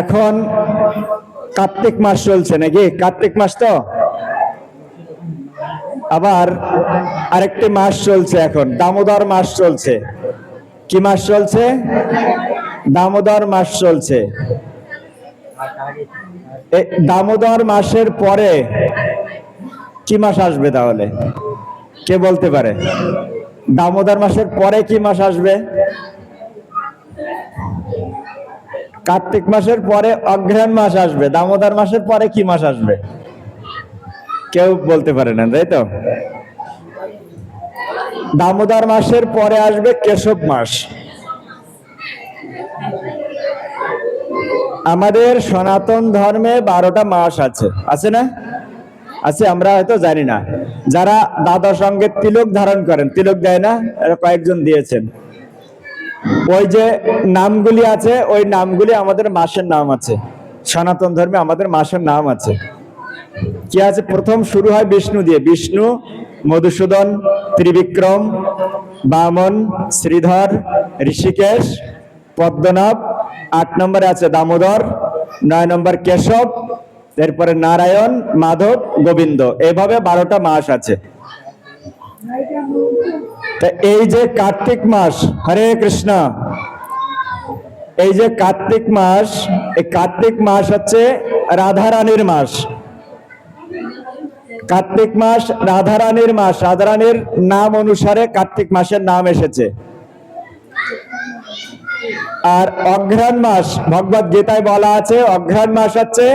এখন কার্তিক মাস চলছে নাকি? কার্তিক মাস তো আবার আরেকটি মাস চলছে, এখন দামোদর মাস চলছে। কি মাস চলছে? দামোদর মাস চলছে। দামোদর মাসের পরে কি মাস আসবে তাহলে? কে বলতে পারে? দামোদর মাসের পরে কি মাস আসবে? কার্তিক মাসের পরে অগ্রহায়ণ মাস আসবে। দামোদর মাসের পরে কি মাস আসবে? কেউ বলতে পারে না, তাই তো? দামোদর মাসের পরে আসবে কেশব মাস। আমাদের সনাতন ধর্মে 12টা মাস আছে, আছে না? আছে, আমরা হয়তো জানি না। যারা দ্বাদশ অঙ্গে তিলক ধারণ করেন, তিলক দেয় না, এরা কয়েকজন দিয়েছেন। ওই যে নামগুলি আছে, ওই নামগুলি আমাদের মাসের নাম আছে। সনাতন ধর্মে আমাদের মাসের নাম আছে। কি আছে? প্রথম শুরু হয় বিষ্ণু দিয়ে, বিষ্ণু, মধুসূদন, ত্রিবিক্রম, বামন, শ্রীধর, ঋষিকেশ, পদ্মনাভ। 8 নম্বরে আছে দামোদর, 9 নম্বর কেশব, এরপরে নারায়ণ, মাধব, গোবিন্দ। এইভাবে 12টা মাস আছে। এই যে কার্তিক মাস, হরে কৃষ্ণ, এই যে কার্তিক মাস, এই কার্তিক মাস হচ্ছে রাধারানীর মাস। কার্তিক মাস রাধারানীর মাস। রাধারানীর নাম অনুসারে কার্তিক মাসের নাম এসেছে। আর অগ্রহায়ণ মাস, ভগবত গীতায় বলা আছে, অগ্রহায়ণ মাস হচ্ছে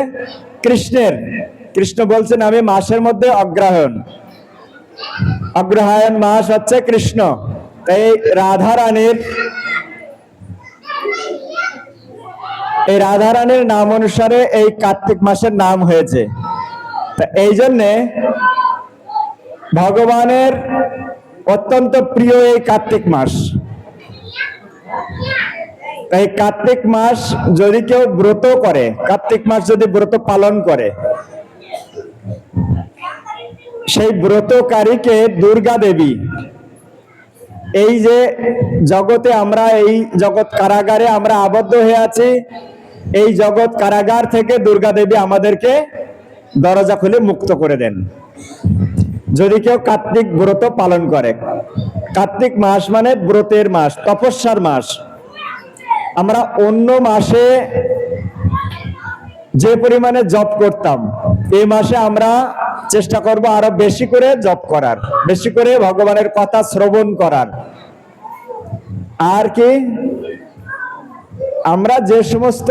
কৃষ্ণের। কৃষ্ণ বলছেন আমি মাসের মধ্যে অগ্রহায়ণ। অগ্রহায়ণ মাস হচ্ছে কৃষ্ণ। তাই রাধারানীর নাম অনুসারে এই কার্তিক মাসের নাম হয়েছে। এই জন্যে ভগবানের অত্যন্ত প্রিয় এই কার্তিক মাস। এই কার্তিক মাস যদি কেউ ব্রত করে, কার্তিক মাস যদি ব্রত পালন করে, সেই ব্রতকারীকে দুর্গা দেবী, এই যে জগতে আমরা, এই জগৎ কারাগারে আমরা আবদ্ধ হয়ে আছি, এই জগৎ কারাগার থেকে দুর্গা দেবী আমাদেরকে দরজা খুলে মুক্ত করে দেন যদি কেউ কার্তিক ব্রত পালন করে। কার্তিক মাস মানে ব্রতের মাস, তপস্যার মাস। আমরা অন্য মাসে যে পরিমাণে জপ করতাম, এই মাসে আমরা চেষ্টা করব আরো বেশি করে জপ করার, বেশি করে ভগবানের কথা শ্রবণ করার। আর কি, আমরা যে সমস্ত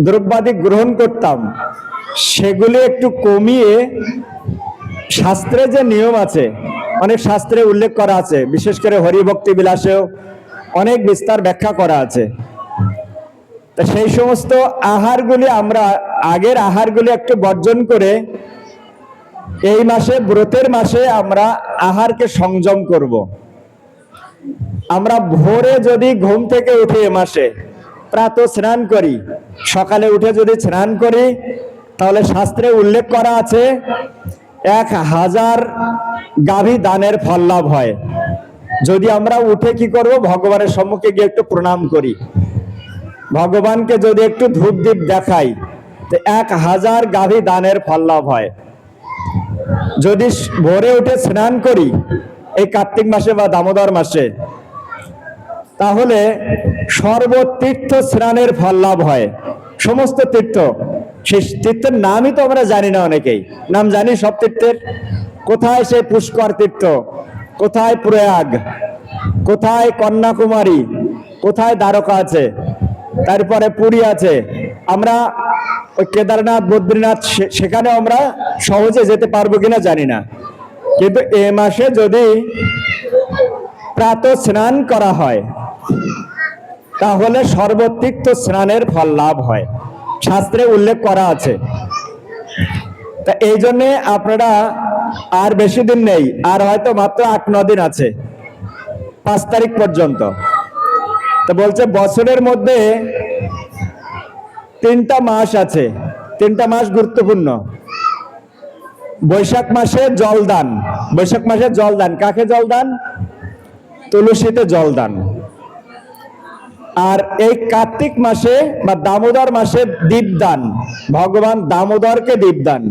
দ্রব্যাদি গ্রহণ করতাম সেগুলি একটু কমিয়ে, শাস্ত্রে যে নিয়ম আছে, অনেক শাস্ত্রে উল্লেখ করা আছে, বিশেষ করে হরিভক্তি বিলাসেও অনেক বিস্তার ব্যাখ্যা করা আছে। তা সেই সমস্ত আহারগুলি আমরা, আগের আহারগুলি একটু বর্জন করে এই মাসে, ব্রতের মাসে আমরা আহারকে সংযম করব। আমরা ভোরে যদি ঘুম থেকে উঠে এ মাসে প্রাতঃ স্নান করি, সকালে উঠে যদি স্নান করি, তাহলে শাস্ত্রে উল্লেখ করা আছে 1000 গাভী দানের ফল লাভ হয়। যদি আমরা উঠে কি করব, ভগবানের সম্মুখে গিয়ে একটু প্রণাম করি, ভগবানকে যদি একটু ধূপ দীপ দেখাই, তো 1000 গাভী দানের ফল লাভ হয়। যদি ভোরে উঠে স্নান করি এই কার্তিক মাসে বা দামোদর মাসে, তাহলে সর্বতীর্থ স্নানের ফল লাভ হয়। সমস্ত তীর্থ, সেই তীর্থের নামই তো আমরা জানি না, অনেকেই নাম জানি সব তীর্থের। কোথায় সেই পুষ্কর তীর্থ, কোথায় প্রয়াগ, কোথায় কন্যাকুমারী, কোথায় দ্বারকা আছে, তারপরে পুরী আছে। আমরা ওই কেদারনাথ, বদ্রীনাথ, সেখানে আমরা সহজে যেতে পারবো কিনা জানি না। কিন্তু এ মাসে যদি প্রাতঃ স্নান করা হয়, তাহলে সর্বতীর্থ স্নানের ফল লাভ হয়, শাস্ত্রে উল্লেখ করা আছে। তা এই জন্যে আপনারা, আর বেশি দিন নেই, আর হয়তো মাত্র 8-9 দিন আছে, 5 তারিখ পর্যন্ত। তো বলছে বছরের মধ্যে 3টা মাস আছে, 3টা মাস গুরুত্বপূর্ণ। বৈশাখ মাসে জলদান, বৈশাখ মাসে জলদান, কাকে জলদান? তুলসীতে জলদান। আর এই কার্তিক মাসে বা দামোদর মাসে দীপদান, ভগবান দামোদরকে দীপদান,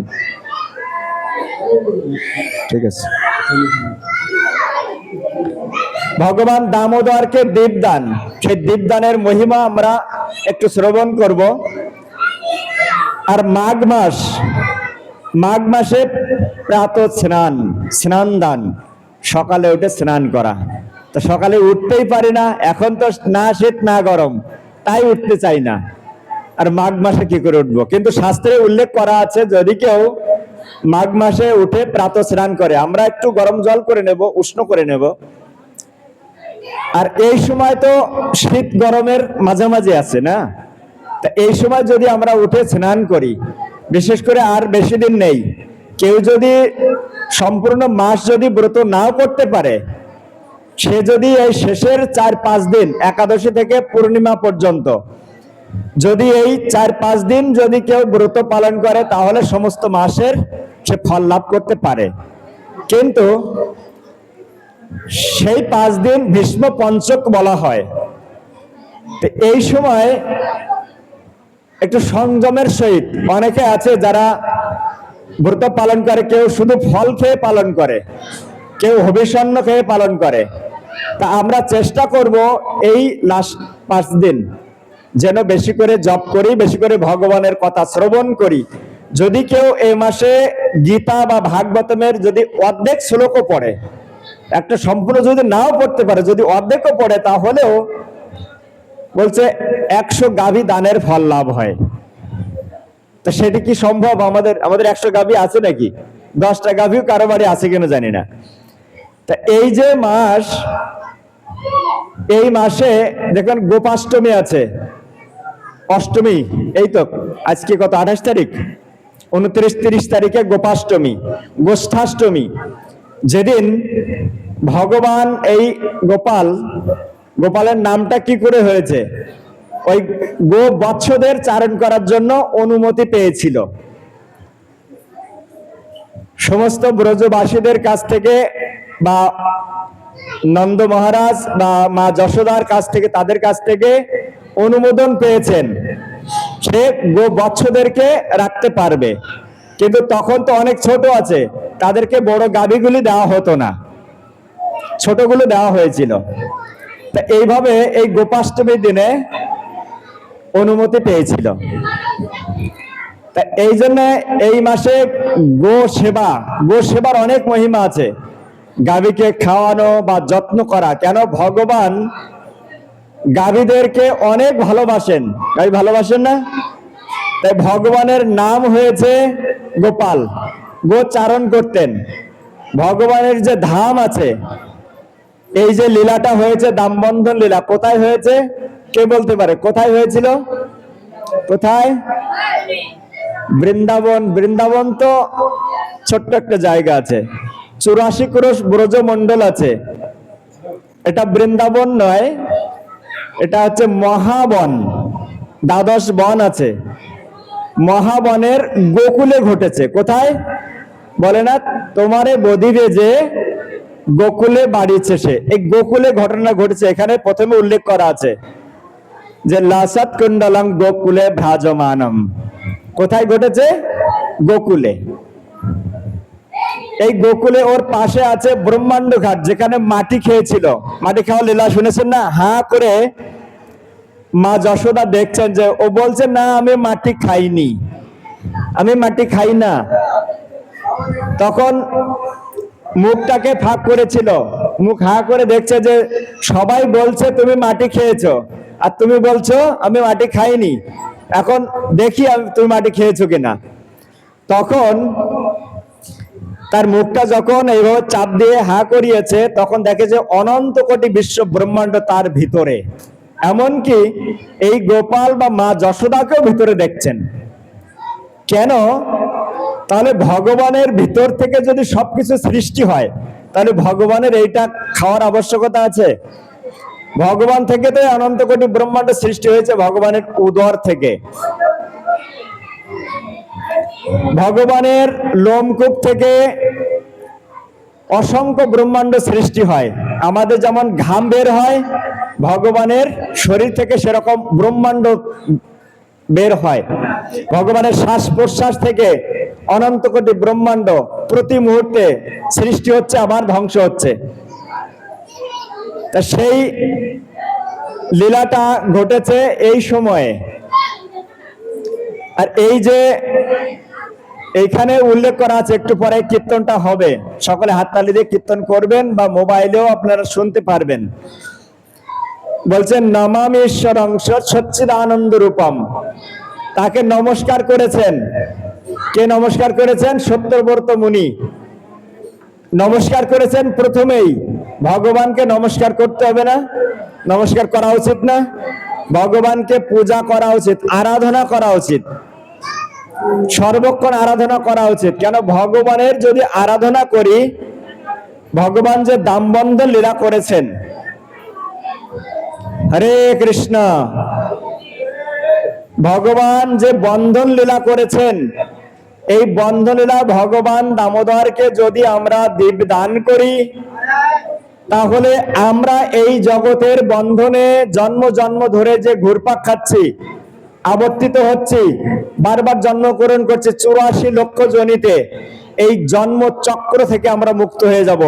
ঠিক আছে, ভগবান দামোদরকে দীপদান, সেই দীপদানের মহিমা আমরা একটু শ্রবণ করব। আর মাঘ মাসে প্রাত স্নান দান, সকালে উঠে স্নান করা। তো সকালে উঠতেই পারি না, এখন তো না শীত না গরম, তাই উঠতে চাই না। আর মাঘ মাসে কি করে উঠবো? কিন্তু শাস্ত্রে উল্লেখ করা আছে যদি কেউ মাঘ মাসে উঠে প্রাত স্নান করে, আমরা একটু গরম জল করে নেব, উষ্ণ করে নেব। আর এই সময় তো শীত গরমের মাঝামাঝি আছে না, তা এই সময় যদি আমরা উঠে স্নান করি, বিশেষ করে আর বেশি দিন নেই, কেউ যদি সম্পূর্ণ মাস যদি ব্রত নাও করতে পারে, সে যদি এই শেষের 4-5 দিন একাদশী থেকে পূর্ণিমা পর্যন্ত যদি এই 4-5 দিন যদি কেউ ব্রত পালন করে, তাহলে সমস্ত মাসের সে ফল লাভ করতে পারে। কিন্তু সেই 5 দিন ভীষ্ম পঞ্চক বলা হয়। তো এই সময় একটু সংযমের সহিত, অনেকে আছে যারা ব্রত পালন করে, কেউ শুধু ফল খেয়ে পালন করে, কেউ হবিষান্ন খেয়ে পালন করে। তা আমরা চেষ্টা করব এই লাস্ট 5 দিন যেন বেশি করে জপ করি, বেশি করে ভগবানের কথা শ্রবণ করি। যদি কেউ এই মাসে গীতা বা ভাগবতমের যদি অর্ধেক শ্লোকও পড়ে, একটা সম্পূর্ণ যদি নাও পড়তে পারে, যদি অর্ধেকও পড়ে, তাহলেও বলছে 100 গাভী দানের ফল লাভ হয়। তো সেটি কি সম্ভব? আমাদের 100 গাভী আছে নাকি? 10টা গাভীও কারো বাড়ি আছে কিনা জানি না। তা এই যে মাস, এই মাসে দেখবেন গোপাষ্টমী আছে, অষ্টমী, এই তো আজকে কত 28 তারিখ, 29-30 তারিখে গোপাষ্টমী, গোষ্ঠাষ্টমী, যেদিন ভগবান এই গোপালের নামটা কি করে হয়েছে? ওই গো বৎসদের চারণ করার জন্য অনুমতি পেয়েছিল। সমস্ত ব্রজবাসীদের কাছ থেকে বা নন্দ মহারাজ বা মা যশোদার কাছ থেকে, তাদের কাছ থেকে অনুমোদন পেয়েছেন সে গো বৎসদেরকে রাখতে পারবে। কিন্তু তখন তো অনেক ছোট আছে, তাদেরকে বড় গাভীগুলি দেওয়া হতো না, ছোটগুলো দেওয়া হয়েছিল। তা এইভাবে এই গোপাষ্টমীর দিনে অনুমতি পেয়েছিল। তা এই জন্য এই মাসে গো সেবার অনেক মহিমা আছে। গাভীকে খাওয়ানো বা যত্ন করা, কেন ভগবান গাভীদেরকে অনেক ভালোবাসেন, গাভী ভালোবাসেন না? তাই ভগবানের নাম হয়েছে গোপাল, গো চারণ করতেন। ভগবানের যে ধাম আছে, এই যে লীলাটা হয়েছে দামবন্ধন লীলা, কোথায় হয়েছে কে বলতে পারে? কোথায় হয়েছিল? কোথায়? বৃন্দাবন। বৃন্দাবন তো ছোট্ট একটা জায়গা আছে, 84 ক্রোশ ব্রজমণ্ডল আছে। এটা বৃন্দাবন নয়, এটা হচ্ছে মহাবন, দ্বাদশ বন আছে। মহাবনের গোকুলে ঘটেছে। কোথায়? বলে না তোমারে বদিবে যে গোকুলে বাড়িছে সে, এই গোকুলে ঘটনা ঘটেছে। এখানে প্রথমে উল্লেখ করা আছে যে লাসৎ কুণ্ডলং গোকুলে ভ্রাজমানম। কোথায় ঘটেছে? গোকুলে। এই গোকুলে ওর পাশে আছে ব্রহ্মাণ্ড ঘাট, যেখানে মাটি খেয়েছিল। মাটি খাওয়া লীলা শুনেছেন না? হাঁ করে মা যশোদা দেখছেন যে ও বলছে না আমি মাটি খাইনি, আমি মাটি খাই না। তখন মুখটাকে ফাঁক করেছিল, মুখ হাঁ করে দেখছে যে সবাই বলছে তুমি মাটি খেয়েছো, আর তুমি বলছো আমি মাটি খাইনি, এখন দেখি তুমি মাটি খেয়েছো কিনা। তখন তার মুখটা যখন এইভাবে চাপ দিয়ে হাঁ করিয়েছে, তখন দেখে যে অনন্ত কোটি বিশ্ব ব্রহ্মাণ্ড তার ভিতরে, এমনকি এই গোপাল বা মা যশোদাকেও ভিতরে দেখছেন। কেন? তাহলে ভগবানের ভিতর থেকে যদি সবকিছু সৃষ্টি হয়, তাহলে ভগবানের এইটা খাওয়ার আবশ্যকতা আছে? ভগবান থেকে তো অনন্ত কোটি ব্রহ্মাণ্ড সৃষ্টি হয়েছে, ভগবানের উদর থেকে। ভগবানের লোমকূপ থেকে অসংখ্য ব্রহ্মাণ্ড সৃষ্টি হয়। আমাদের যেমন ঘাম বের হয়, ভগবানের শরীর থেকে সেরকম ব্রহ্মাণ্ড বের হয়। ভগবানের শ্বাস প্রশ্বাস থেকে অনন্ত কোটি ব্রহ্মাণ্ড প্রতি মুহূর্তে সৃষ্টি হচ্ছে, আবার ধ্বংস হচ্ছে। তা সেই লীলাটা ঘটেছে এই সময়ে। আর এই যে এইখানে উল্লেখ করা আছে, একটু পরে কীর্তনটা হবে, সকলে হাততালি দিয়ে কীর্তন করবেন বা মোবাইলেও আপনারা শুনতে পারবেন। বলছেন নমামি ঈশ্বরং সচ্চিদানন্দ রূপম। তাকে নমস্কার করেছেন। কে নমস্কার করেছেন? সত্যব্রত মুনি নমস্কার করেছেন। প্রথমেই ভগবানকে নমস্কার করতে হবে না? নমস্কার করা উচিত না? ভগবানকে পূজা করা উচিত, আরাধনা করা উচিত, সর্বক্ষণ আরাধনা করা উচিত। কেন? ভগবানের যদি আরাধনা করি, ভগবান যে দামবন্ধ লীলা করেছেন, হরে কৃষ্ণ, ভগবান যে বন্ধন লীলা করেছেন, এই বন্ধন লীলা ভগবান দামোদরকে যদি আমরা দান করি, তাহলে আমরা এই জগতের বন্ধনে জন্ম জন্ম ধরে যে ঘুরপাক খাচ্ছি, আবর্তিত হচ্ছি, বারবার জন্মগ্রহণ করছে 84 লক্ষ জনিতে, এই জন্ম চক্র থেকে আমরা মুক্ত হয়ে যাব,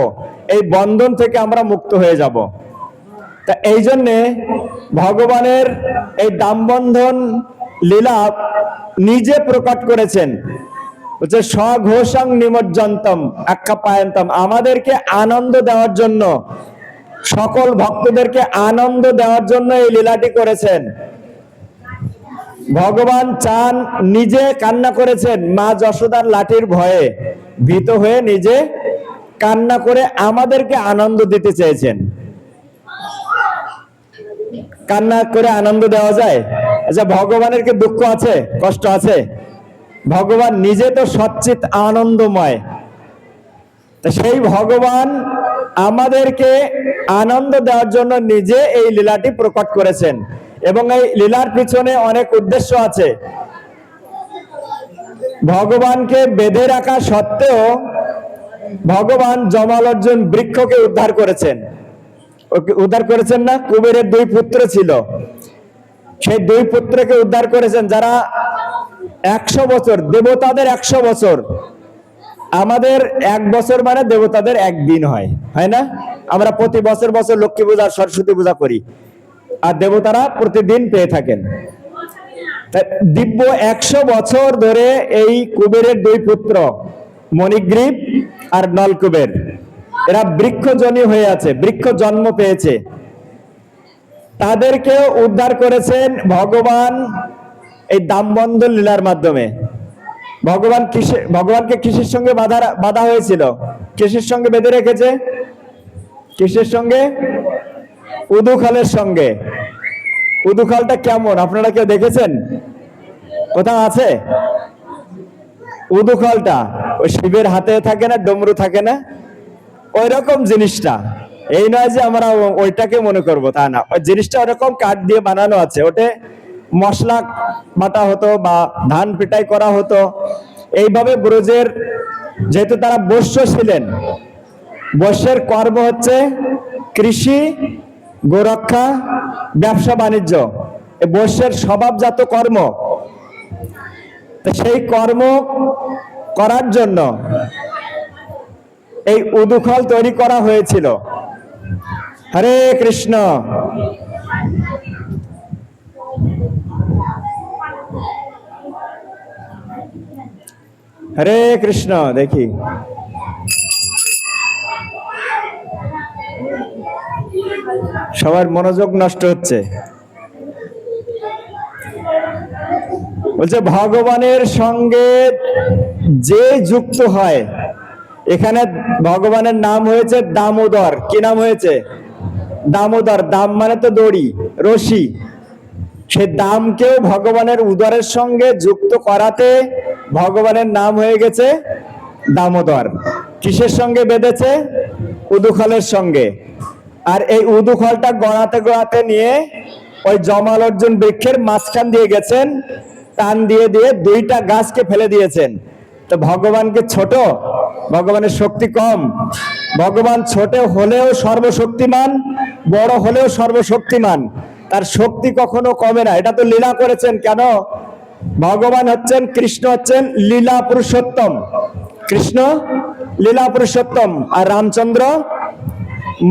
এই বন্ধন থেকে আমরা মুক্ত হয়ে যাব। তা এই জন্যে ভগবানের এই দামবন্ধন লীলা নিজে প্রকট করেছেন। হচ্ছে স্বঘোষং নিমজ্জন্তম আখ্যাপায়ন্তম, আমাদেরকে আনন্দ দেওয়ার জন্য, সকল ভক্তদেরকে আনন্দ দেওয়ার জন্য এই লীলাটি করেছেন। ভগবান চান, নিজে কান্না করেছেন, মা যশোদার লাঠির ভয়ে ভীত হয়ে নিজে কান্না করে আমাদেরকে আনন্দ দিতে চেয়েছেন। কান্না করে আনন্দ দেওয়া যায়? আচ্ছা, ভগবানের কি দুঃখ আছে, কষ্ট আছে? ভগবান নিজে তো সচ্চিত আনন্দময়। সেই ভগবান আমাদেরকে আনন্দ দেওয়ার জন্য নিজে এই লীলাটি প্রকট করেছেন, এবং এই লীলার পিছনে অনেক উদ্দেশ্য আছে। ভগবানকে বেঁধে রাখা সত্ত্বেও ভগবান জমাল অর্জুন বৃক্ষকে উদ্ধার করেছেন। উদ্ধার করেছেন না? কুবেরের 2 পুত্র ছিল, সেই 2 পুত্রকে উদ্ধার করেছেন, যারা 100 বছর, দেবতাদের 100 বছর, আমাদের 1 বছর মানে দেবতাদের 1 দিন হয়, হয় না? আমরা প্রতি বছর বছর লক্ষ্মী পূজা, সরস্বতী পূজা করি, আর দেবতারা প্রতিদিন পেয়ে থাকেন। দিব্য 100 বছর ধরে এই কুবেরের 2 পুত্র, মণিগ্রীব আর নলকুবের, এরা বৃক্ষজনী হয়ে আছে, বৃক্ষ জন্ম পেয়েছে। তাদেরকে উদ্ধার করেছেন ভগবান এই দামবন্ধন লীলার মাধ্যমে। ভগবানকে কিসের সঙ্গে বাধা হয়েছিল? কিসের সঙ্গে বেঁধে রেখেছে? কিসের সঙ্গে? উদুখালের সঙ্গে। উদুখালটা কেমন, আপনারা কেউ দেখেছেন? কোথাও আছে? উদুখালটা ওই শিবের হাতে থাকে না, ডমরু থাকে না, ওই রকম জিনিসটা। এই নয় যে আমরা ওইটাকে মনে করব, তা না। ওই জিনিসটা ওরকম কাঠ দিয়ে বানানো আছে, ওতে মশলা বাটা হতো বা ধান পিটাই করা হতো। এইভাবে ব্রজের, যেহেতু তারা বৈশ্য ছিলেন, বৈশ্যের কর্ম হচ্ছে কৃষি, গোরক্ষা, ব্যবসা বাণিজ্য, বৈশ্যের স্বভাবজাত কর্ম। সেই কর্ম করার জন্য এই উদুখাল তৈরি করা হয়েছিল। হরে কৃষ্ণ। হরে কৃষ্ণ। দেখি সবার মনোযোগ নষ্ট হচ্ছে। বলছে ভগবানের সঙ্গে যে যুক্ত হয়, এখানে ভগবানের নাম হয়েছে দামোদর। কি নাম হয়েছে? দামোদর। দাম মানে তো দড়ি, রশি। সে দামকেও ভগবানের উদরের সঙ্গে যুক্ত করাতে ভগবানের নাম হয়ে গেছে দামোদর। কিসের সঙ্গে বেঁধেছে? উদুখালের সঙ্গে। আর এই উদুখালটা গড়াতে গড়াতে নিয়ে ওই জমাল অর্জুন বৃক্ষের মাঝখান দিয়ে গেছেন, টান দিয়ে দিয়ে 2টা গাছকে ফেলে দিয়েছেন। তো ভগবানকে ছোট? ভগবানের শক্তি কম? ভগবান ছোট হলেও সর্বশক্তিমান, বড় হলেও সর্বশক্তিমান, তার শক্তি কখনো কমে না। এটা তো লীলা করেছেন। কেন? ভগবান হচ্ছেন, কৃষ্ণ হচ্ছেন লীলা পুরুষোত্তম, কৃষ্ণ লীলা পুরুষোত্তম, আর রামচন্দ্র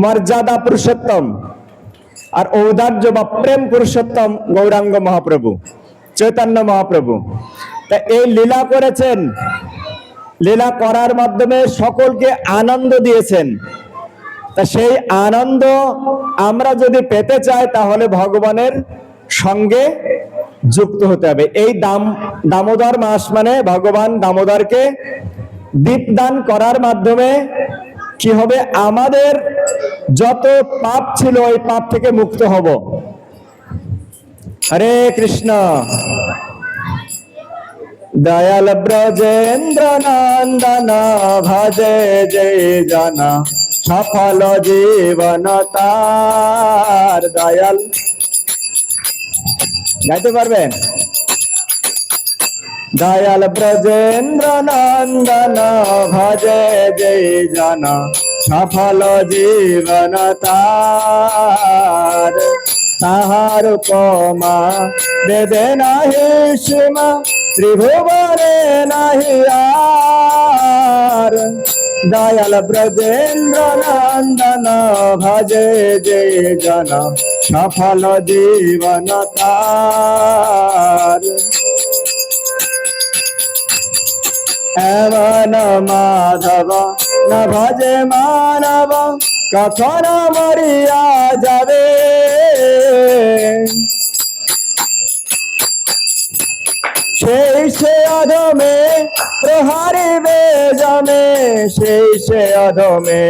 মর্যাদা পুরুষোত্তম, আর ঔদার্য বা প্রেম পুরুষোত্তম গৌরাঙ্গ মহাপ্রভু, চৈতন্য মহাপ্রভু। তা এই লীলা করেছেন, লীলা করার মাধ্যমে সকলকে আনন্দ দিয়েছেন। তা সেই আনন্দ আমরা যদি পেতে চাই তাহলে ভগবানের সঙ্গে যুক্ত হতে হবে। এই দামোদর মাস মানে ভগবান দামোদরকে দীপদান করার মাধ্যমে কি হবে? আমাদের যত পাপ ছিল ওই পাপ থেকে মুক্ত হব। হরে কৃষ্ণ। দয়াল ব্রজেন্দ্র নন্দন ভজে যে জানা, সফল জীবন তার। দয়াল গাইতে পারবেন? দয়াল ব্রজেন্দ্র নন্দন ভজে যে জানা, সফল জীবন তার। তাহার উপমা বেদে নাহি সীমা, ত্রিভুবনে নাহি আর। দয়াল ব্রজেন্দ্র নন্দন ভজে যে জন, সফল জীবন তার। এমন মাধব ন ভজে মানব, কখন মরিয়া যাবে। সেই সে অধমে প্রহারিবে জমে, সেই সে অধমে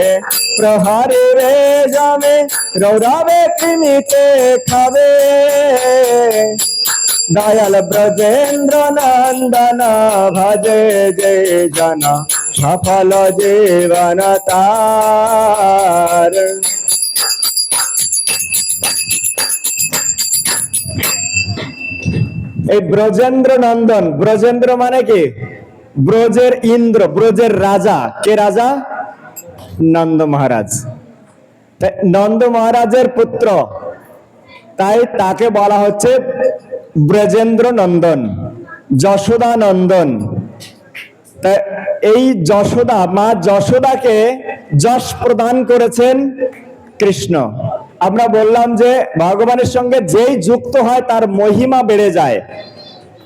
প্রহারিবে জমে, রৌরবে কৃমিতে খাবে। দয়াল ব্রজেন্দ্র নন্দন ভজে যে জন, সফল জীবন তার। এই ব্রজেন্দ্র নন্দন, ব্রজেন্দ্র মানে কি? ব্রজের ইন্দ্র, ব্রজের রাজা। কে রাজা? নন্দ মহারাজ। নন্দ মহারাজের পুত্র, তাই তাকে বলা হচ্ছে ব্রজেন্দ্র নন্দন, যশোদা নন্দন। এই যশোদা, মা যশোদাকে যশ প্রদান করেছেন কৃষ্ণ। আমরা বললাম যে ভগবানের সঙ্গে যেই যুক্ত হয় তার মহিমা বেড়ে যায়,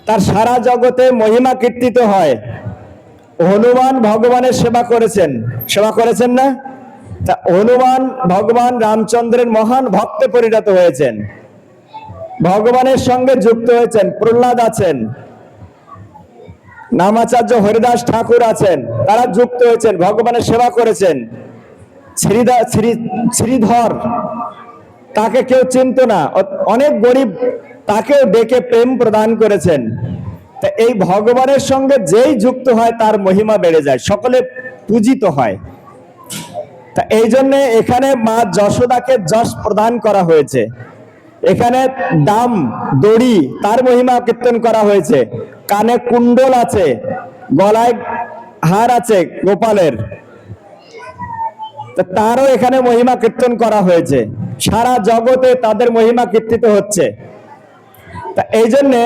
তার সারা জগতে মহিমা কীর্তিত হয়। হনুমান ভগবানের সেবা করেছেন, সেবা করেছেন না? তা হনুমান ভগবান রামচন্দ্রের মহান ভক্তে পরিণত হয়েছেন, ভগবানের সঙ্গে যুক্ত হয়েছেন। প্রহ্লাদ আছেন, নামাচার্য হরিদাস ঠাকুর আছেন, তারা যুক্ত হয়েছেন, ভগবানের সেবা করেছেন। শ্রীধর, তাকে কেউ চিনত না, অনেক গরিব, তাকেও ডেকে প্রেম প্রদান করেছেন। তা এই ভগবানের সঙ্গে যেই যুক্ত হয় তার মহিমা বেড়ে যায়, সকলে পূজিত হয়। তা এই জন্য এখানে মা যশোদাকে যশ প্রদান করা হয়েছে। এখানে দাম দড়ি, তার মহিমা কীর্তন করা হয়েছে। কানে কুণ্ডল আছে, গলায় হার আছে গোপালের, তারও এখানে মহিমা কীর্তন করা হয়েছে। সারা জগতে তাদের মহিমা কীর্তিত হচ্ছে। তা এই জন্যে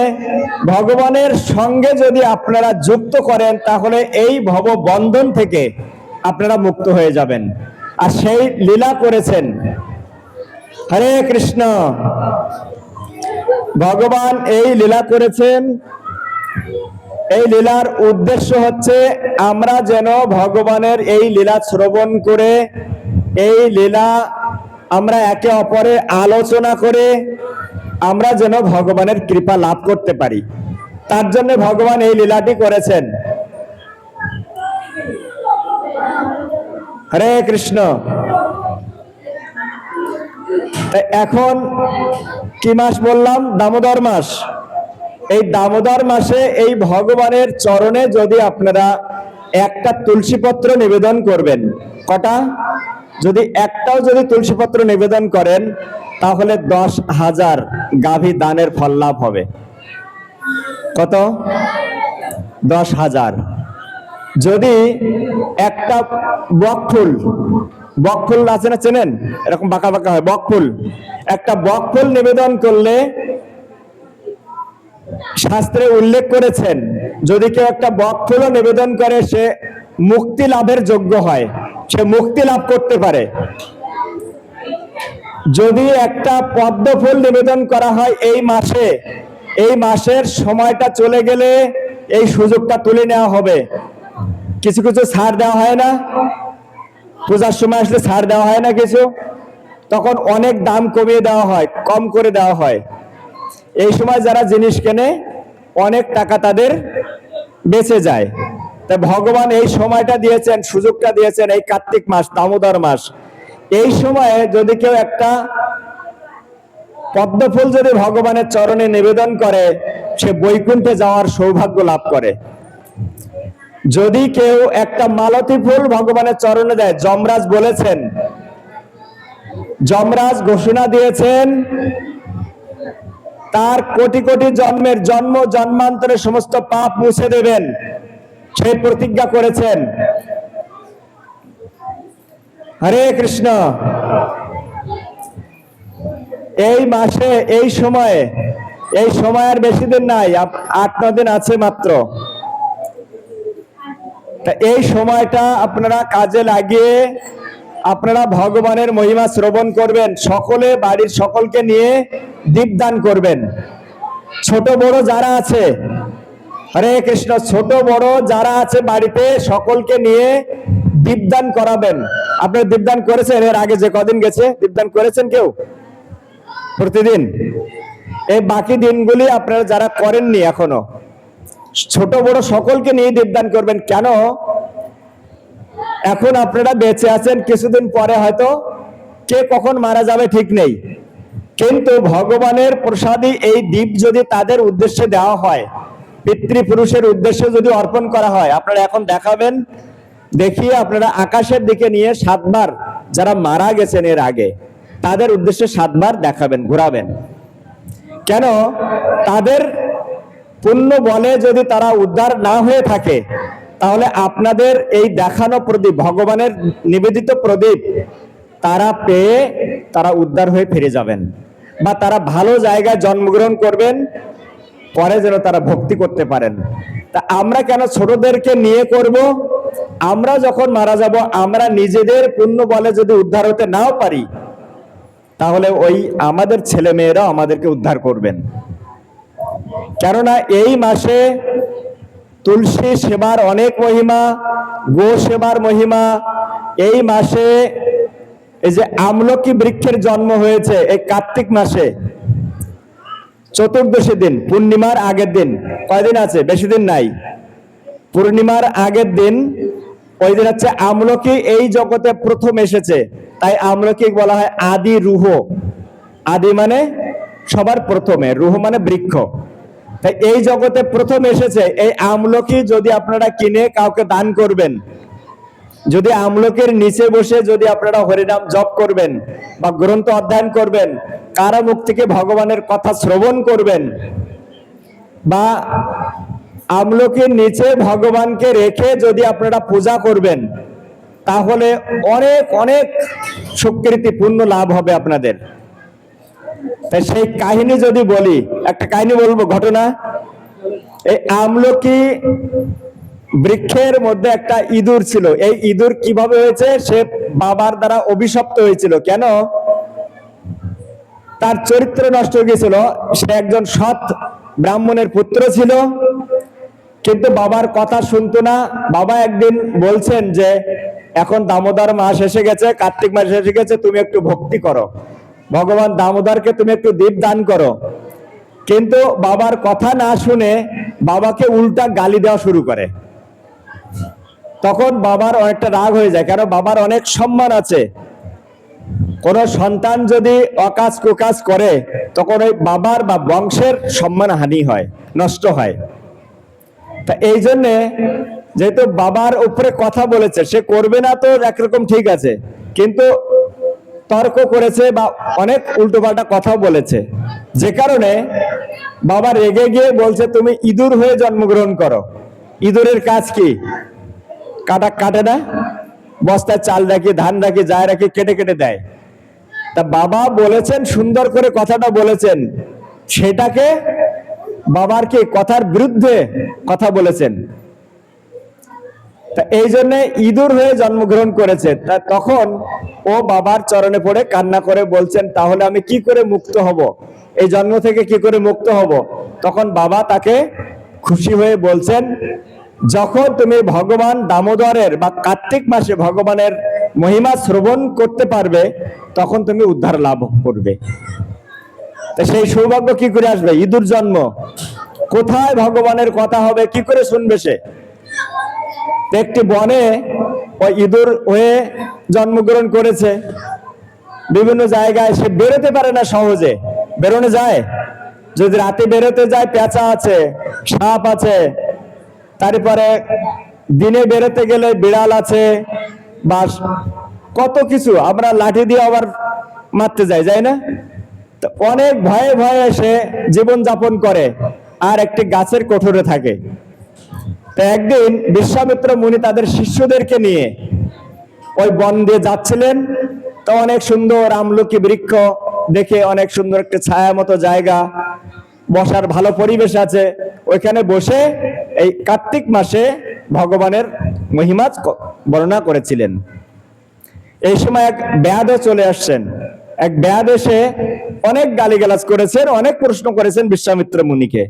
ভগবানের সঙ্গে যদি আপনারা যুক্ত করেন তাহলে এই ভব বন্ধন থেকে আপনারা মুক্ত হয়ে যাবেন। আর সেই লীলা করেছেন। হরে কৃষ্ণ। ভগবান এই লীলা করেছেন। এই লীলার উদ্দেশ্য হচ্ছে আমরা যেন ভগবানের এই লীলা শ্রবণ করে, এই লীলা আমরা একে অপরে আলোচনা করে আমরা যেন ভগবানের কৃপা লাভ করতে পারি। তার জন্য ভগবান এই লীলাটি করেছেন। হরে কৃষ্ণ। এখন কি মাস বললাম? দামোদর মাস। এই দামোদর মাসে এই ভগবানের চরণে যদি আপনারা একটা তুলসী পত্র নিবেদন করবেন, কটা? যদি একটাও যদি তুলসী পত্র নিবেদন করেন তাহলে 10,000 গাভী দানের ফল লাভ হবে। কত? 10,000। যদি একটা বকফুল, বকফুল আছে না, চেনেন? এরকম বাঁকা বাঁকা হয় বকফুল। একটা বকফুল নিবেদন করলে শাস্ত্রে উল্লেখ করেছেন, যদি কেউ একটা বকফুলও নিবেদন করে সে মুক্তি লাভের যোগ্য হয়, সে মুক্তি লাভ করতে পারে। যদি একটা পদ্ম ফুল নিবেদন করা হয় এই মাসে, এই মাসের সময়টা চলে গেলে এই সুযোগটা তুলে নেওয়া হবে। কিছু কিছু ছাড় দেওয়া হয় না, পূজার সময় আসলে ছাড় দেওয়া হয় না কিছু, তখন অনেক দাম কমিয়ে দেওয়া হয়, কম করে দেওয়া হয়। এই সময় যারা জিনিস কেনে অনেক টাকা তাদের বেঁচে যায়। তাই ভগবান এই সময়টা দিয়েছেন, সুযোগটা দিয়েছেন, এই কার্তিক মাস, দামোদর মাস। এই সময়ে যদি কেউ একটা পদ্ম ফুল যদি ভগবানের চরণে নিবেদন করে, সে বৈকুণ্ঠে যাওয়ার সৌভাগ্য লাভ করে। যদি কেউ একটা মালতী ফুল ভগবানের চরণে দেয়, যমরাজ বলেছেন, যমরাজ ঘোষণা দিয়েছেন তার কোটি কোটি জন্মের জন্ম জন্মান্তরের সমস্ত পাপ মুছে দেবেন, সেই প্রতিজ্ঞা করেছেন। হরে কৃষ্ণ। এই মাসে এই সময় আর বেশি দিন নাই, 8-9 দিন আছে মাত্র। তা এই সময়টা আপনারা কাজে লাগিয়ে আপনারা ভগবানের মহিমা শ্রবণ করবেন, সকলে বাড়ির সকলকে নিয়ে দীপদান করবেন। ছোট বড় যারা আছে, হরে কৃষ্ণ, ছোট বড় যারা আছে বাড়িতে সকলকে নিয়ে দীপদান করাবেন। আপনারা দীপদান করেছেন এর আগে, যে কদিন গেছে দীপদান করেছেন কেউ? প্রতিদিন? এই বাকি দিনগুলি আপনারা যারা করেননি এখনো, ছোট বড় সকলকে নিয়ে দীপদান করবেন। কেন? এখন আপনারা বেঁচে আছেন, কিছুদিন পরে হয়তো কে কখন মারা যাবে ঠিক নেই, কিন্তু ভগবানের প্রসাদী এই দীপ যদি তাদের উদ্দেশ্যে দেওয়া হয়, পিতৃপুরুষের উদ্দেশ্যে যদি অর্পণ করা হয়, আপনারা এখন দেখাবেন, দেখিয়ে আপনারা আকাশের দিকে নিয়ে 7 বার, যারা মারা গেছেন এর আগে তাদের উদ্দেশ্যে 7 বার দেখাবেন, ঘোরাবেন। কেন? তাদের পুণ্য বলে যদি তারা উদ্ধার না হয়ে থাকে, তাহলে আপনাদের এই দেখানো প্রদীপ, ভগবানের নিবেদিত প্রদীপ তারা পেয়ে তারা উদ্ধার হয়ে ফিরে যাবেন, বা তারা ভালো জায়গায় জন্মগ্রহণ করবেন, পরে যেন তারা ভক্তি করতে পারেন। তা আমরা কেন ছোটদেরকে নিয়ে করব? আমরা যখন মারা যাব, আমরা নিজেদের পুণ্য বলে যদি উদ্ধার হতে নাও পারি, তাহলে ওই আমাদের ছেলে মেয়েরা আমাদেরকে উদ্ধার করবেন। কেননা এই মাসে তুলসী সেবার অনেক মহিমা, গো সেবার মহিমা। এই মাসে এই যে আমলকি বৃক্ষের জন্ম হয়েছে এই কার্তিক মাসে, চতুর্দশী দিন, পূর্ণিমার আগের দিন। কয়দিন আছে? বেশি দিন নাই। পূর্ণিমার আগের দিন, ওই দিন হচ্ছে আমলকি এই জগতে প্রথম এসেছে, তাই আমলকি বলা হয় আদি রুহ। আদি মানে সবার প্রথমে, রুহ মানে বৃক্ষ। তাই এই জগতে প্রথম এসেছে এই আমলকি। যদি আপনারা কিনে কাউকে দান করবেন, যদি আমলকির নিচে বসে যদি আপনারা হরিনাম জপ করবেন বা গ্রন্থ অধ্যয়ন করবেন, কারো মুখ থেকে ভগবানের কথা শ্রবণ করবেন, বা আমলকির নিচে ভগবানকে রেখে যদি আপনারা পূজা করবেন, তাহলে অনেক অনেক সুকৃতি পুণ্য লাভ হবে আপনাদের। তাই সেই কাহিনী যদি বলি, একটা কাহিনী বলবো, ঘটনা। এই আমলকি বৃক্ষের মধ্যে একটা ইঁদুর ছিল। এই ইঁদুর কিভাবে হয়েছে? সে বাবার দ্বারা অভিশপ্ত হয়েছিল। কেন? তার চরিত্র নষ্ট হয়ে গিয়েছিল। সে একজন সৎ ব্রাহ্মণের পুত্র ছিল, কিন্তু বাবার কথা শুনতো না। বাবা একদিন বলছেন যে এখন দামোদর মাস এসে গেছে, কার্তিক মাস এসে গেছে, তুমি একটু ভক্তি করো, ভগবান দামোদরকে তুমি একটু দীপ দান করো। কিন্তু বাবার কথা না শুনে বাবাকে উল্টা গালি দেওয়া শুরু করে। তখন বাবার অনেকটা রাগ হয়ে যায়, কারণ বাবার অনেক সম্মান আছে। কোন সন্তান যদি অকাজ কুকাজ করে, তখন ওই বাবার বা বংশের সম্মান হানি হয়, নষ্ট হয়। তা এই জন্যে, যেহেতু বাবার উপরে কথা বলেছে, সে করবে না তো একরকম ঠিক আছে, কিন্তু তর্ক করেছে বা অনেক উল্টোপাল্টা কথা বলেছে, যে কারণে বাবা রেগে গিয়ে বলছে তুমি ইঁদুর হয়ে জন্মগ্রহণ করো। ইঁদুরের কাজ কি? কাটে না, বস্তায় চাল রাখি, ধান রাখি, যাই রাখি, কেটে কেটে দেয়। তা বাবা বলেছেন, সুন্দর করে কথাটা বলেছেন, সেটাকে বাবার কি কথার বিরুদ্ধে কথা বলেছেন। তা এই জন্য ইঁদুর হয়ে জন্মগ্রহণ করেছে। তা তখন ও বাবার চরণে পড়ে কান্না করে বলছেন, তাহলে আমি কি করে মুক্ত হব, এই জন্ম থেকে কি করে মুক্ত হব? তখন বাবা তাকে খুশি হয়ে বলছেন, যখন তুমি ভগবান দামোদরের বা কার্তিক মাসে ভগবানের মহিমা শ্রবণ করতে পারবে, তখন তুমি উদ্ধার লাভ করবে। তা সেই সৌভাগ্য কি করে আসবে? ইঁদুর জন্ম, কোথায় ভগবানের কথা হবে, কি করে শুনবে সে? একটি বনে ওই ইঁদুর হয়ে জন্মগ্রহণ করেছে। বিভিন্ন জায়গায় সে বেরোতে পারে না, সহজে বেরোনো যায়? যদি রাতে বেরোতে যায়, পেঁচা আছে, সাপ আছে, তারপরে দিনে বেরোতে গেলে বিড়াল আছে, বা কত কিছু, আমরা লাঠি দিয়ে আবার মারতে যাই না? তো অনেক ভয়ে ভয়ে সে জীবন যাপন করে, আর একটি গাছের কোঠরে থাকে। তো একদিন বিশ্বামিত্র মুনি তাদের শিষ্যদেরকে নিয়ে ওই বন দিয়ে যাচ্ছিলেন। তো অনেক সুন্দর আমলকি বৃক্ষ দেখে, অনেক সুন্দর একটা ছায়া মতো জায়গা, বসার ভালো পরিবেশ আছে, ওইখানে বসে এই কার্তিক মাসে ভগবানের মহিমা বর্ণনা করেছিলেন। এই সময় এক ব্যাধ চলে আসছেন। এক ব্যাধ এসে অনেক গালিগালাজ করেছেন, অনেক প্রশ্ন করেছেন বিশ্বামিত্র মুনিকে।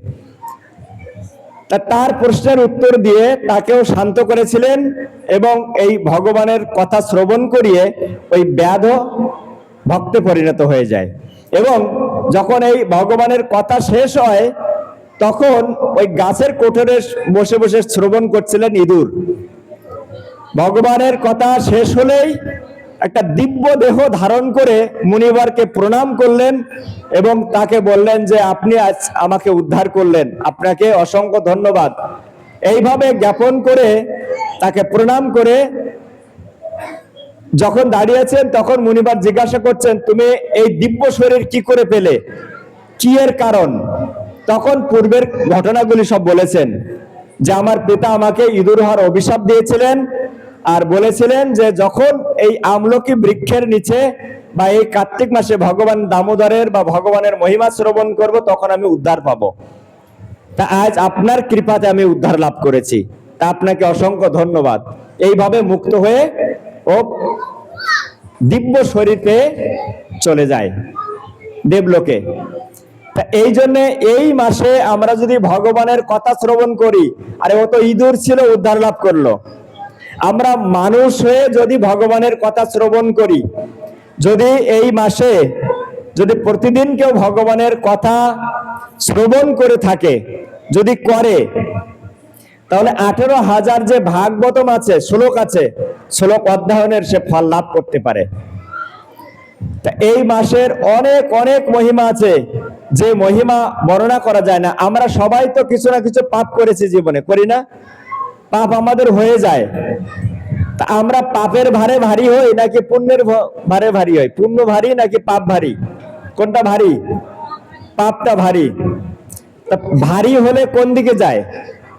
তার প্রশ্নের উত্তর দিয়ে তাকেও শান্ত করেছিলেন, এবং এই ভগবানের কথা শ্রবণ করিয়ে ওই ব্যাধ ভক্তে পরিণত হয়ে যায়। এবং যখন এই ভগবানের কথা শেষ হয়, তখন ওই গাছের কোঠরে বসে বসে শ্রবণ করছিলেন ইঁদুর। ভগবানের কথা শেষ হলেই একটা দিব্য দেহ ধারণ করে মুনিবারকে প্রণাম করলেন, এবং তাকে বললেন যে আপনি আজ আমাকে উদ্ধার করলেন, আপনাকে অসংখ্য ধন্যবাদ। এইভাবে জ্ঞাপন করে তাকে প্রণাম করে যখন দাঁড়িয়েছেন, তখন মুনিবার জিজ্ঞাসা করছেন, তুমি এই দিব্য শরীর কি করে পেলে, কি এর কারণ? তখন পূর্বের ঘটনাগুলি সব বলেছেন, যে আমার পিতা আমাকে ইঁদুর হওয়ার অভিশাপ দিয়েছিলেন, আর বলেছিলেন যে যখন এই আমলকি বৃক্ষের নিচে বা এই কার্তিক মাসে ভগবান দামোদরের বা ভগবানের মহিমা শ্রবণ করব, তখন আমি উদ্ধার পাবো। তা আজ আপনার কৃপাতে আমি উদ্ধার লাভ করেছি, তা আপনাকে অসংখ্য ধন্যবাদ। এইভাবে মুক্ত হয়ে ও দিব্য শরীরে চলে যায় দেবলোকে। তা এই জন্য এই মাসে আমরা যদি ভগবানের কথা শ্রবণ করি, আরে ও তো ইঁদুর ছিল, উদ্ধার লাভ করলো। আমরা মানুষ হয়ে যদি ভগবানের কথা শ্রবণ করি, যদি এই মাসে যদি প্রতিদিন কেউ ভগবানের কথা শ্রবণ করে থাকে, যদি করে, তাহলে 18,000 যে ভাগবতম আছে, শ্লোক আছে, শ্লোক অধ্যয়নের সে ফল লাভ করতে পারে। তা এই মাসের অনেক অনেক মহিমা আছে, যে মহিমা বর্ণনা করা যায় না। আমরা সবাই তো কিছু না কিছু পাপ করেছি জীবনে, করি না? পাপ আমাদের হয়ে যায়। তা আমরা পাপের ভারে ভারী হই নাকি পুণ্যের ভারে ভারী হই? পুণ্য ভারী নাকি পাপ ভারী? কোনটা ভারী? পাপটা ভারী। তা ভারী হলে কোন দিকে যায়?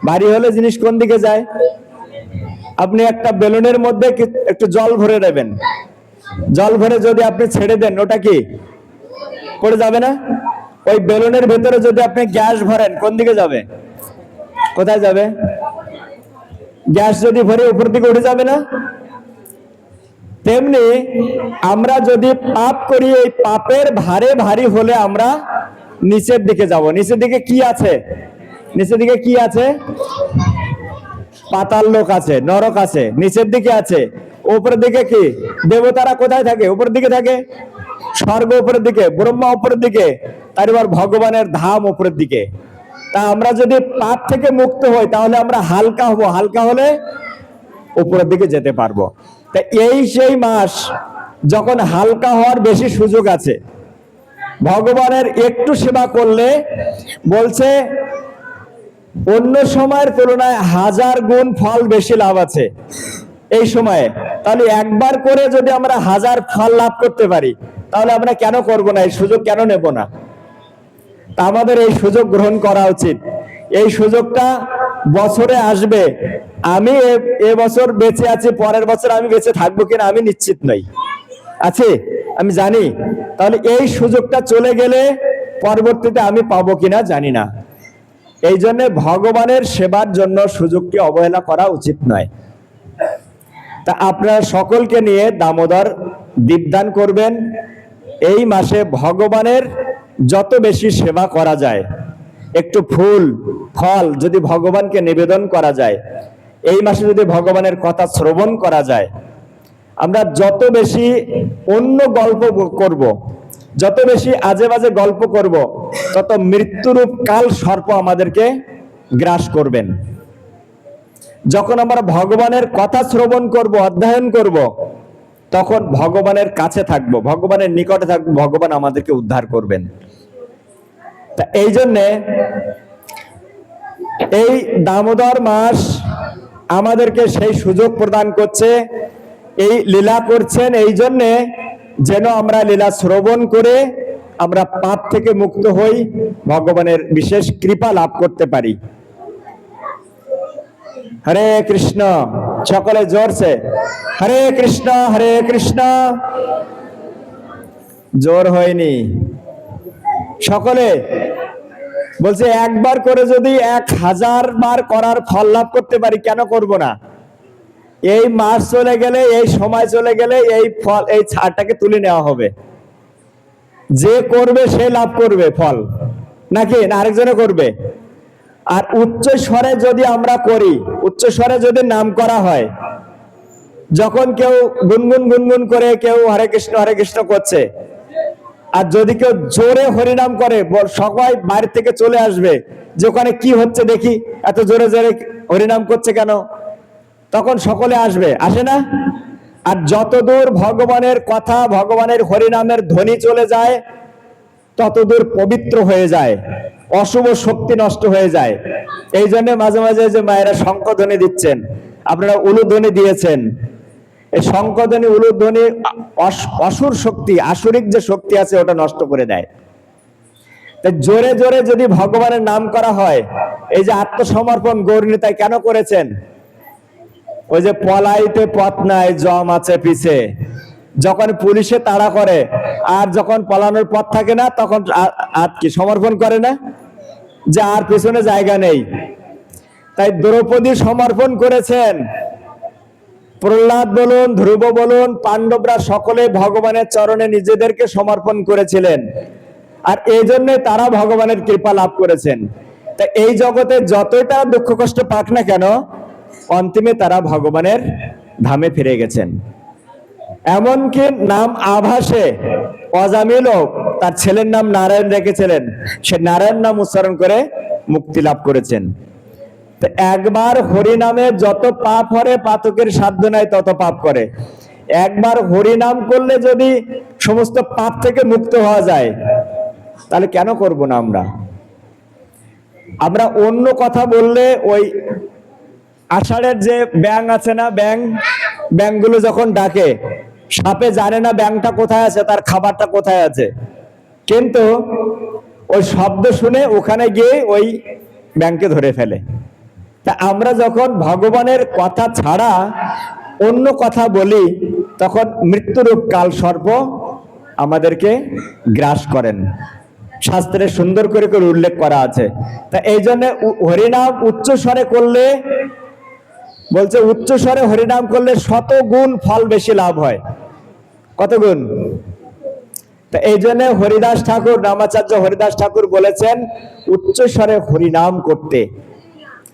ভারী হলে জিনিস কোন দিকে যায়? আপনি একটা বেলুনের মধ্যে একটু জল ভরে দেবেন, জল ভরে যদি আপনি ছেড়ে দেন, ওটা কি পড়ে যাবে না? ওই বেলুনের ভেতরে যদি আপনি গ্যাস ভরেন, কোন দিকে যাবে? কোথায় যাবে? গ্যাস যদি ভরে উপর দিকে উঠে যাবে না? তেমনি আমরা যদি পাপ করি, এই পাপের ভারে ভারী হলে আমরা নিচের দিকে যাব। নিচের দিকে কি আছে? নিচের দিকে কি আছে? পাতাল লোক আছে, নরক আছে, নিচের দিকে আছে। উপরের দিকে কি? দেবতারা কোথায় থাকে? উপরের দিকে থাকে। স্বর্গ উপরের দিকে, ব্রহ্মা উপরের দিকে, তারপর ভগবানের ধাম উপরের দিকে। তা আমরা যদি পাপ থেকে মুক্ত হই, তাহলে আমরা হালকা হব, হালকা হলে উপরের দিকে যেতে পারবো। তা এই সেই মাস যখন হালকা হওয়ার বেশি সুযোগ আছে। ভগবানের একটু সেবা করলে বলছে অন্য সময়ের তুলনায় 1000 গুণ ফল বেশি লাভ আছে এই সময়ে। তাহলে একবার করে যদি আমরা 1000 ফল লাভ করতে পারি, তাহলে আমরা কেন করব না? এই সুযোগ কেন নেব না? তা আমাদের এই সুযোগ গ্রহণ করা উচিত। এই সুযোগটা বছরে আসবে, আমি এবছর বেঁচে আছি, পরের বছর আমি বেঁচে থাকবো কিনা আমি নিশ্চিত নই। আছে, আমি জানি, তাহলে এই সুযোগটা চলে গেলে পরবর্তীতে আমি পাবো কিনা জানি না। এই জন্য ভগবানের সেবার জন্য সুযোগকে অবহেলা করা উচিত নয়। তা আপনারা সকলকে নিয়ে দামোদর দীপদান করবেন। এই মাসে ভগবানের যত বেশি সেবা করা যায়, একটু ফুল ফল যদি ভগবানকে নিবেদন করা যায়, এই মাসে যদি ভগবানের কথা শ্রবণ করা যায়, আমরা যত বেশি অন্য গল্প করব, যত বেশি আজে বাজে গল্প করব, তত মৃত্যুরূপ কাল সর্প আমাদেরকে গ্রাস করবেন। যখন আমরা ভগবানের কথা শ্রবণ করব, অধ্যয়ন করব, তখন ভগবানের কাছে থাকবো, ভগবানের নিকটে থাকবো, ভগবান আমাদেরকে উদ্ধার করবেন। তা এই জন্যে এই দামোদর মাস আমাদেরকে সেই সুযোগ প্রদান করছে, এই লীলা করছেন এই জন্যে যেন আমরা লীলা শ্রবণ করে আমরা পাপ থেকে মুক্ত হই, ভগবানের বিশেষ কৃপা লাভ করতে পারি। হরে কৃষ্ণ, সকলে জোরসে হরে কৃষ্ণ হরে কৃষ্ণ। জোর হয়নি, সকলে বলছে একবার করে যদি 1000 বার করার ফল লাভ করতে পারি, কেন করব না? এই মাস চলে গেলে, এই সময় চলে গেলে এই ফল, এই ছাড়টাকে তুলে নেওয়া হবে। যে করবে সে লাভ করবে ফল, নাকি না আরেকজনে করবে? আর উচ্চ স্বরে যদি আমরা করি, উচ্চ স্বরে যদি নাম করা হয়, যখন কেউ গুনগুন গুনগুন করে কেউ হরে কৃষ্ণ করছে, আর যদি কেউ জোরে হরিনাম করে, সবাই বাইরে থেকে চলে আসবে যে ওখানে কি হচ্ছে দেখি, এত জোরে জোরে হরিনাম করছে কেন, তখন সকলে আসবে, আসে না? আর যতদূর ভগবানের কথা, ভগবানের হরিনামের ধ্বনি চলে যায়, ততদূর পবিত্র হয়ে যায়, অশুভ শক্তি নষ্ট হয়ে যায়। এই জন্য মাঝে মাঝে যে মায়েরা শঙ্খধ্বনি দিচ্ছেন, আপনারা উলুধ্বনি দিয়েছেন, এই শঙ্খধ্বনি উলুধ্বনি অসুর শক্তি, আসুরিক যে শক্তি আছে ওটা নষ্ট করে দেয়। তাই জোরে জোরে যদি ভগবানের নাম করা হয়, এই যে আত্মসমর্পণ গৌরনীতায় কেন করেছেন? ওই যে পলাইতে পথ নাই, জম আছে পিছে, যখন পুলিশে তাড়া করে আর যখন পলানোর পথ থাকে না, তখন কি সমর্পণ করে না, যে আর পিছনে জায়গা নেই। তাই দ্রৌপদী সমর্পণ করেছেন, প্রহ্লাদ বলুন, ধ্রুব বলুন, পাণ্ডবরা সকলে ভগবানের চরণে নিজেদেরকে সমর্পণ করেছিলেন, আর এই জন্যে তারা ভগবানের কৃপা লাভ করেছেন। তাই এই জগতে যতটা দুঃখ কষ্ট পাক না কেন, অন্তিমে তারা ভগবানের ধামে ফিরে গেছেন। এমনকি নাম আভাসে অজামিলও তার ছেলের নাম নারায়ণ রেখেছিলেন, সে নারায়ণ নাম উচ্চারণ করে মুক্তি লাভ করেছেন। তো একবার হরিনামে যত পাপ হরে, পাতকের সাধ্য নাই তত পাপ করে। একবার হরিনাম করলে যদি সমস্ত পাপ থেকে মুক্ত হওয়া যায়, তাহলে কেন করব না? আমরা অন্য কথা বললে, ওই আষাঢ়ের যে ব্যাং আছে না, ব্যাংগুলো যখন ডাকে, সাপে জানে না ব্যাংটা কোথায় আছে, তার খাবারটা কোথায় আছে, কিন্তু ওই শব্দ শুনে ওখানে গিয়ে ওই ব্যাংকে ধরে ফেলে। তা আমরা যখন ভগবানের কথা ছাড়া অন্য কথা বলি, তখন মৃত্যুরূপ কাল সর্প আমাদেরকে গ্রাস করেন। শাস্ত্রে সুন্দর করে করে উল্লেখ করা আছে। তা এই জন্য হরিনাম উচ্চ স্বরে করলে, বলছে উচ্চ স্বরে হরিনাম করলে 100 গুণ ফল বেশি লাভ হয়। কত গুণ? তা এই জন্য হরিদাস ঠাকুর, রামাচার্য হরিদাস ঠাকুর বলেছেন উচ্চ স্বরে হরিনাম করতে।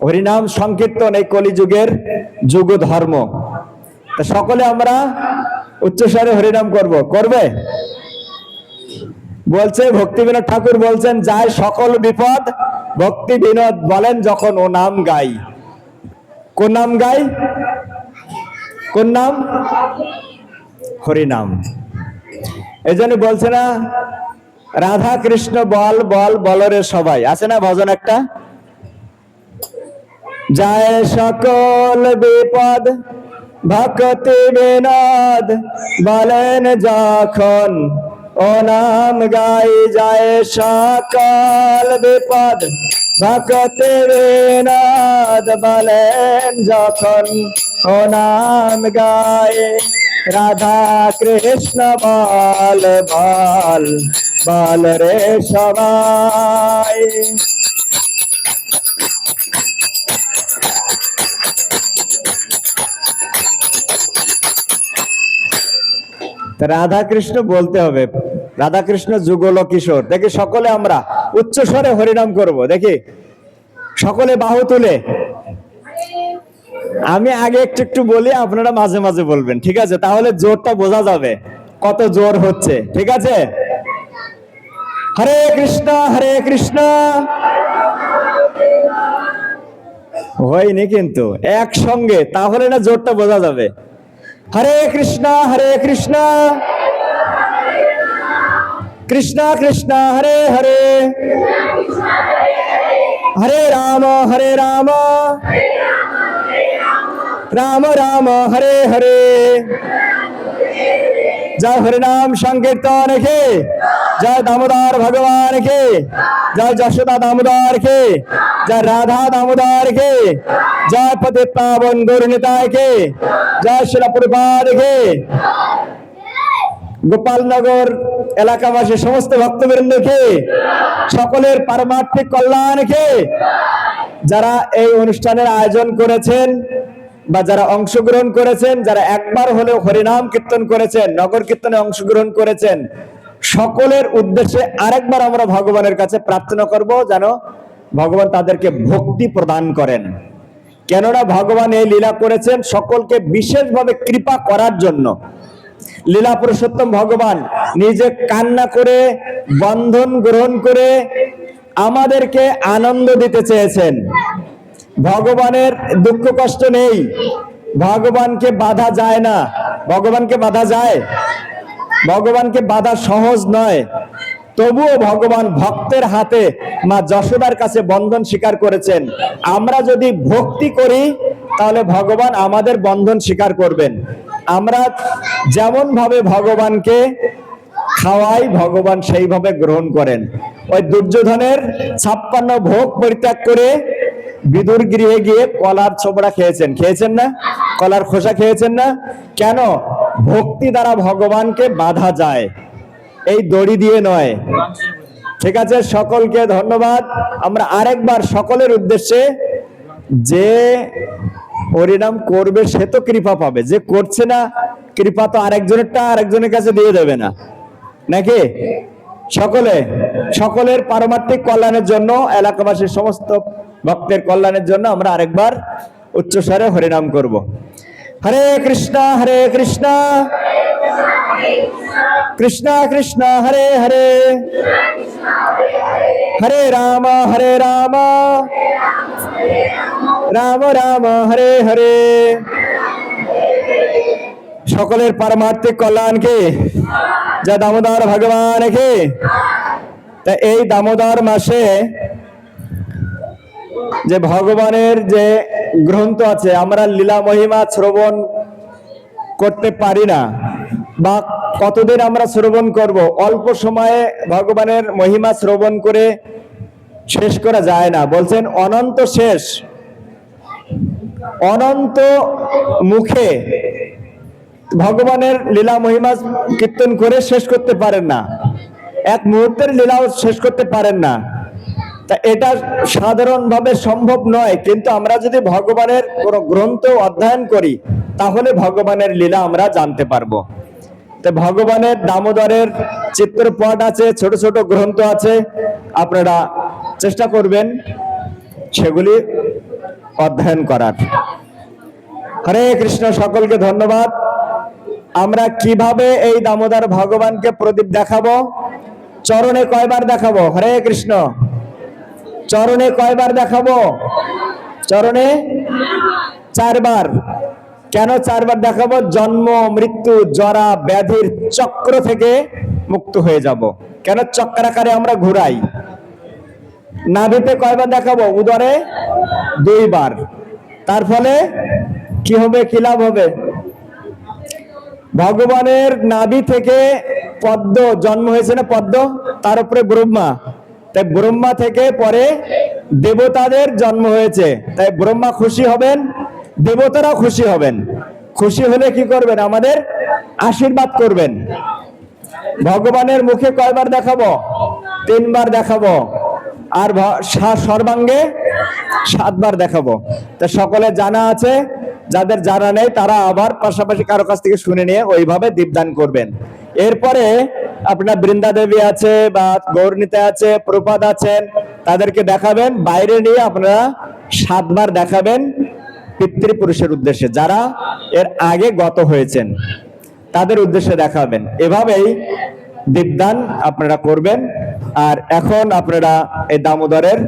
হরিনাম সংকীর্তন এই কলিযুগের যুগ ধর্ম। তা সকলে আমরা উচ্চ স্বরে হরিনাম করবে। বলছে ভক্তি বিনোদ ঠাকুর বলছেন, যায় সকল বিপদ ভক্তি বিনোদ বলেন যখন ও নাম গাই। কোন নাম গাই? কোন নাম? হরিনাম। এই জন্য বলছে না, রাধা কৃষ্ণ বল বল বলরে সবাই, আছে না ভজন একটা, যায় সকল বিপদ ভক্তি বিনোদ বলেন যখন ও নাম গাই, যায় সকল বিপদ ভক্তে বিনোদ বলেন যখন ও নাম গায়ে, রাধা কৃষ্ণ বল বল বল রে সবাই। রাধা কৃষ্ণ বলতে হবে, রাধা কৃষ্ণ যুগল কিশোর। দেখি সকলে আমরা উচ্চ স্বরে হরিনাম করব, দেখি সকলে বাহু তুলে। আমি আগে একটু একটু বলি, আপনারা মাঝে মাঝে বলবেন, ঠিক আছে? তাহলে জোরটা বোঝা যাবে কত জোর হচ্ছে, ঠিক আছে? হরে কৃষ্ণ হরে কৃষ্ণ। হয়নি কিন্তু একসঙ্গে, তাহলে না জোরটা বোঝা যাবে। হরে কৃষ্ণ কৃষ্ণ কৃষ্ণ হরে হরে, হরে রাম রাম রাম হরে হরে। जय हरिनाम संकीर्तन के, जय दामोदर भगवान के, जय जशोदा दामोदर के, जय राधा दामोदर के, जय पतित पावन गौरनिताय के, जय श्रील प्रभुपाद के। गोपालनगर एलाकाबासी समस्त भक्तबृंद के सकलेर पारमार्थिक कल्याण के, যারা এই অনুষ্ঠানের আয়োজন করেছেন বা যারা অংশগ্রহণ করেছেন, যারা একবার হলেও হরিনাম কীর্তন করেছেন, নগর কীর্তনে অংশগ্রহণ করেছেন, সকলের উদ্দেশ্যে আরেকবার আমরা ভগবানের কাছে প্রার্থনা করব যেন ভগবান তাদেরকে ভক্তি প্রদান করেন। কেননা ভগবান এই লীলা করেছেন সকলকে বিশেষভাবে কৃপা করার জন্য। লীলা পুরুষোত্তম ভগবান নিজে কান্না করে বন্ধন গ্রহণ করে আমাদেরকে আনন্দ দিতে চেয়েছেন। ভগবানের দুঃখ কষ্ট নেই, ভগবানকে বাধা যায় না। ভগবানকে বাধা যায়? ভগবানকে বাধা সহজ নয়। তবুও ভগবান ভক্তের হাতে মা যশোদার কাছে বন্ধন স্বীকার করেছেন। আমরা যদি ভক্তি করি তাহলে ভগবান আমাদের বন্ধন স্বীকার করবেন। আমরা যেমন ভাবে ভগবানকে খাওয়াই, ভগবান সেইভাবে গ্রহণ করেন। ওই দুর্যোধনের 56 ভোগ পরিত্যাগ করে বিদুর গৃহে গিয়ে কলার ছোবড়া খেয়েছেন, খেয়েছেন না? কলার খোসা খেয়েছেন না? কেন? ভক্তি দ্বারা ভগবানকে বাধা যায়, এই দড়ি দিয়ে নয়। ঠিক আছে, সকলকে ধন্যবাদ। আমরা আরেকবার সকলের উদ্দেশ্যে, যে হরিনাম করবে সে তো কৃপা পাবে, যে করছে না কৃপা তো আরেকজনেরটা আরেকজনের কাছে দিয়ে দেবে না, নাকি? সকলের পারমার্থিক কল্যাণের জন্য, এলাকাবাসীর সমস্ত ভক্তের কল্যাণের জন্য আমরা আরেকবার উচ্চস্বরে হরিনাম করব। হরে কৃষ্ণ কৃষ্ণ কৃষ্ণ হরে হরে, হরে রাম রাম রাম হরে হরে। সকলের পারমার্থিক কল্যাণকে, যা দামোদর ভগবান কে। তা এই দামোদর মাসে যে ভগবানের যে গ্রন্থ আছে, আমরা লীলা মহিমা শ্রবণ করতে পারি না, বা কতদিন আমরা শ্রবণ করব? অল্প সময়ে ভগবানের মহিমা শ্রবণ করে শেষ করা যায় না। বলছেন অনন্ত শেষ, অনন্ত মুখে ভগবানের লীলা মহিমা কীর্তন করে শেষ করতে পারেন না, এক মুহূর্তের লীলাও শেষ করতে পারেন না। তা এটা সাধারণভাবে সম্ভব নয়, কিন্তু আমরা যদি ভগবানের কোনো গ্রন্থ অধ্যয়ন করি তাহলে ভগবানের লীলা আমরা জানতে পারবো। তো ভগবানের দামোদরের চিত্রপট আছে, ছোট ছোট গ্রন্থ আছে, আপনারা চেষ্টা করবেন সেগুলি অধ্যয়ন করার। হরে কৃষ্ণ, সকলকে ধন্যবাদ। আমরা কিভাবে এই দামোদর ভগবানকে প্রদীপ দেখাবো? চরণে কয়বার দেখাবো? হরে কৃষ্ণ। চরণে কয়বার দেখাবো? চরণে 4 বার। কেন 4 বার দেখাবো? জন্ম মৃত্যু জরা ব্যাধির চক্র থেকে মুক্ত হয়ে যাব। কেন? চক্রাকারে আমরা ঘুরাই। নাভিতে কয়বার দেখাবো? উদরে 2 বার। তার ফলে কি হবে? কি লাভ হবে? ভগবানের নাভি থেকে পদ্ম জন্ম হয়েছে না? পদ্ম, তার উপরে ব্রহ্মা, তাই ব্রহ্মা থেকে পরে দেবতাদের জন্ম হয়েছে, তাই ব্রহ্মা খুশি হবেন, দেবতারাও খুশি হবেন। খুশি হলে কি করবেন? আমাদের আশীর্বাদ করবেন। ভগবানের মুখে কয়বার দেখাবো? 3 বার দেখাবো। আর সর্বাঙ্গে 7 বার দেখাবো। তা সকলে জানা আছে, যাদের জানা নেই তারা আবার পাশাপাশি কারো কাছ থেকে শুনে নিয়ে ওইভাবে দীপদান করবেন। এরপরে আপনার বৃন্দা দেবী আছে বা গৌরনীতা আছে, প্রপাদ আছেন, তাদেরকে দেখাবেন। বাইরে নিয়ে আপনারা 7 বার দেখাবেন পিতৃপুরুষের উদ্দেশ্যে, যারা এর আগে গত হয়েছেন তাদের উদ্দেশ্যে দেখাবেন। এভাবেই দীপদান আপনারা করবেন। আর এখন আপনারা এই দামোদরের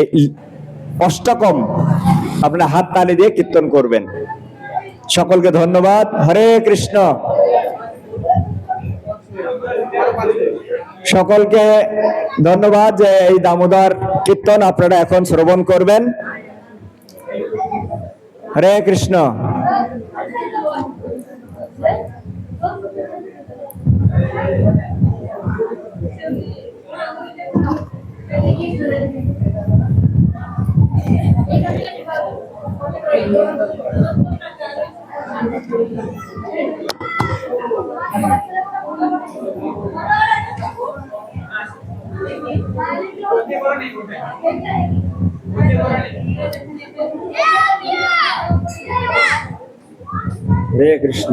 এই অষ্টকম আপনারা হাত তালি দিয়ে কীর্তন করবেন। সকলকে ধন্যবাদ। হরে কৃষ্ণ। সকলকে ধন্যবাদ যে এই দামোদর কীর্তন আপনারা এখন শ্রবণ করবেন। হরে কৃষ্ণ। হরে কৃষ্ণ।